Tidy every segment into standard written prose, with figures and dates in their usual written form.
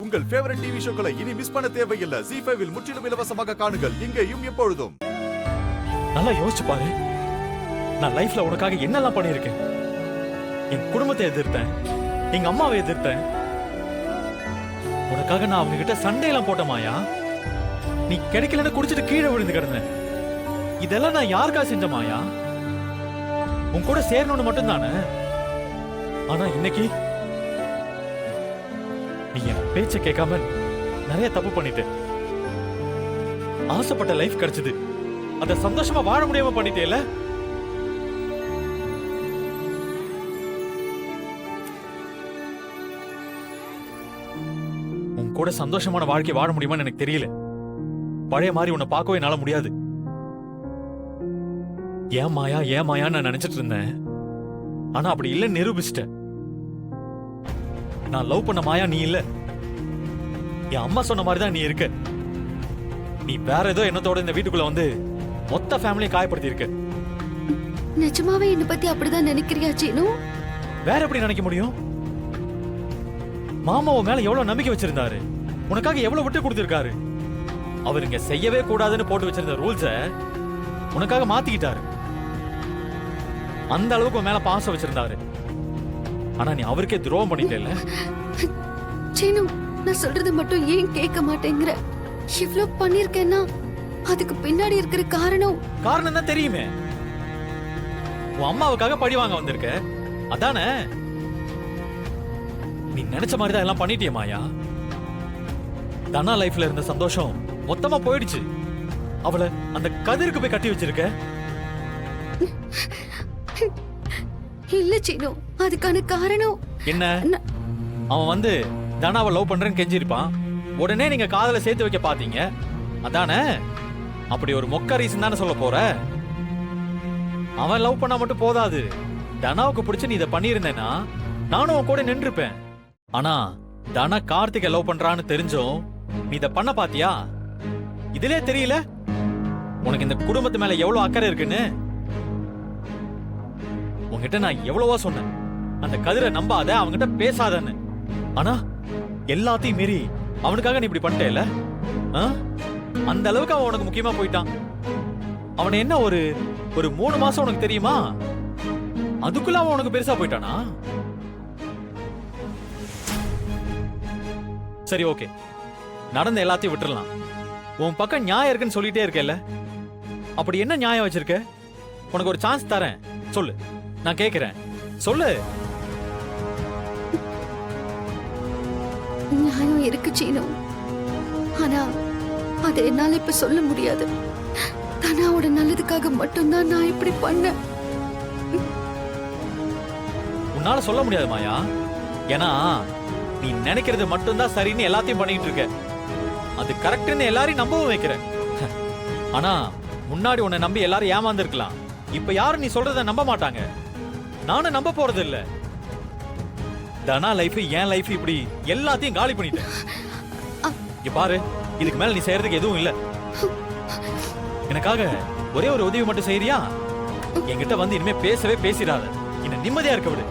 உங்கள் favourite TV ஷோக்களை இனி miss பண்ண தேவையில்லை. ZEE5 இல் முற்றிலும் இலவசமாக காணுங்கள். இங்கேயும் எப்பொழுதும். நல்லா யோசிச்சு பாரு. நான் லைஃப்ல உனக்காக என்னெல்லாம் பண்ணியிருக்கேன். என் குடும்பத்தை எதிர்த்தேன், எங்க அம்மாவை எதிர்த்தேன். உனக்காக நான் அவங்க கிட்ட சண்டையெல்லாம் போட்டமாயா. நீ கிடைக்கலன்னு குடிச்சிட்டு கீழே விழுந்து கிடந்தேன். இதெல்லாம் நான் யாருக்கா செஞ்சமாயா? உன் கூட சேரணும்னு மட்டும் தானே. ஆனா இன்னைக்கு நீ என் பேச்ச கேட்காம நிறைய தப்பு பண்ணிட்ட. ஆசைப்பட்ட லைஃப் கிடைச்சது, அத சந்தோஷமா வாழ முடியாம பண்ணிட்டேல. உன் கூட சந்தோஷமான வாழ்க்கை வாழ முடியுமான்னு எனக்கு தெரியல. பழைய மாதிரி உன்னை பார்க்கவே என்னால முடியாது. ஏன் மாயான்னு நான் நினைச்சிட்டு இருந்தேன். ஆனா அப்படி இல்ல நிரூபிச்சிட்ட. நான் லவ் பண்ண மாயா நீ இல்ல. என் அம்மா சொன்ன மாதிரி தான் நீ இருக்க. நீ வேற ஏதோ எண்ணத்தோட இந்த வீட்டுக்குள்ள வந்து மொத்த ஃபேமிலியை காயப்படுத்தி இருக்க. நிஜமாவே என்ன பத்தி அப்படிதான் நினைக்கிறியா சீனு? வேற எப்படி நினைக்க முடியும்? மாமா உன் மேல எவ்வளவு நம்பிக்கை வச்சிருந்தாரு, உனக்காக எவ்வளவு விட்டு கொடுத்திருக்காரு. அவர் இங்க செய்யவே கூடாதுன்னு போட்டு வச்சிருந்த ரூல்ஸ உனக்காக மாத்திக்கிட்டாரு. அந்த அளவுக்கு உன் மேல பாசம் வச்சிருந்தாரு. ஆனா நீ அவருக்கே துரோகம் பண்ணிட்டேல. சீனு, நான் சொல்றது மட்டும் ஏன் கேட்க மாட்டேங்கிற? இவ்ளோ பண்ணிருக்கேன்னா அதுக்கு பின்னாடி இருக்கிற காரணம் தான் தெரியுமே. உன் அம்மாவுக்காக பழி வாங்க வந்திருக்க, அதானே? நீ நினைச்ச மாதிரி தான் எல்லாம் பண்ணிட்டியே மாயா. தனா லைஃப்ல இருந்த சந்தோஷம் மொத்தமா போயிடுச்சு. அவளை அந்த கதிருக்கு போய் கட்டி வச்சிருக்க. இல்ல சீனு, அதுக்கான காரணம் என்ன? அவன் வந்து தனாவை லவ் பண்றேன்னு கெஞ்சிருப்பான். உடனே நீங்க காதல சேர்த்து வைக்க பாத்தீங்க, அதானே? அப்படி ஒரு மொக்க ரீசன் தானே சொல்ல போற? அவன் லவ் பண்ணா மட்டும் போதாது. தனாவுக்கு பிடிச்சு நீ இதை பண்ணியிருந்தேன்னா நானும் உன் கூட நின்றுப்பேன். ஆனா தனா கார்த்திகை லவ் பண்றான்னு தெரிஞ்சும் நீ இதை பண்ண பாத்தியா? இதுலயே தெரியல உனக்கு இந்த குடும்பத்து மேல எவ்வளவு அக்கறை இருக்குன்னு. உன்கிட்ட நான் எவ்வளவா சொன்னேன், அந்த கதிரை நம்பாத, அவன்கிட்ட பேசாதன்னு. ஆனா எல்லாத்தையும் மீறி அவனுக்காக நீ இப்படி பண்ணிட்டேல. அந்த அளவுக்கு அவன் உனக்கு முக்கியமா போயிட்டான். அவனை என்ன ஒரு 3 மாசம் உனக்கு தெரியுமா? அதுக்குள்ள அவன் உனக்கு பெருசா போயிட்டானா? சரி, ஓகே, நடந்த எல்லாத்தையும் விட்டுறலாம். உன் பக்கம் நியாயம் இருக்குன்னு சொல்லிட்டே இருக்கேல்ல, அப்படி என்ன நியாயம் வச்சிருக்க? உனக்கு ஒரு சான்ஸ் தரேன், சொல்லு. நான் கேக்குறேன், சொல்லு. நியாயம் இருக்கு சீனு, ஆனா அதை என்னால இப்ப சொல்ல முடியாது. தனாவோட நல்லதுக்காக மட்டும்தான் நான் இப்படி பண்ணேன். உன்னால சொல்ல முடியாது மாயா. ஏன்னா நீ நினைக்கிறது மட்டும்தான் சரின்னு எல்லாத்தையும் பண்ணிட்டு இருக்க. அது கரெக்ட்னு எல்லாரையும் நம்பவும் வைக்கிற. ஆனா முன்னாடி உன்னை நம்பி எல்லாரும் ஏமாந்துருக்கலாம். இப்ப யாரும் நீ சொல்றத நம்ப மாட்டாங்க. நானும் நம்ப போறது இல்ல. தனா லைஃப், என் லைஃப், இப்படி எல்லாத்தையும் காலி பண்ணிட்டேன். இங்க பாரு, இதுக்கு மேல நீ செய்யறதுக்கு எதுவும் இல்ல. எனக்காக ஒரே ஒரு உதவி மட்டும் செய்யறியா? என்கிட்ட வந்து இனிமே பேசிடாத. என்ன நிம்மதியா இருக்க விடு.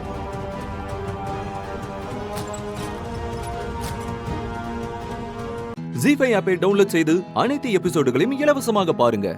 ZEE5 ஆப்பை டவுன்லோட் செய்து அனைத்து எபிசோடுகளையும் இலவசமாக பாருங்க.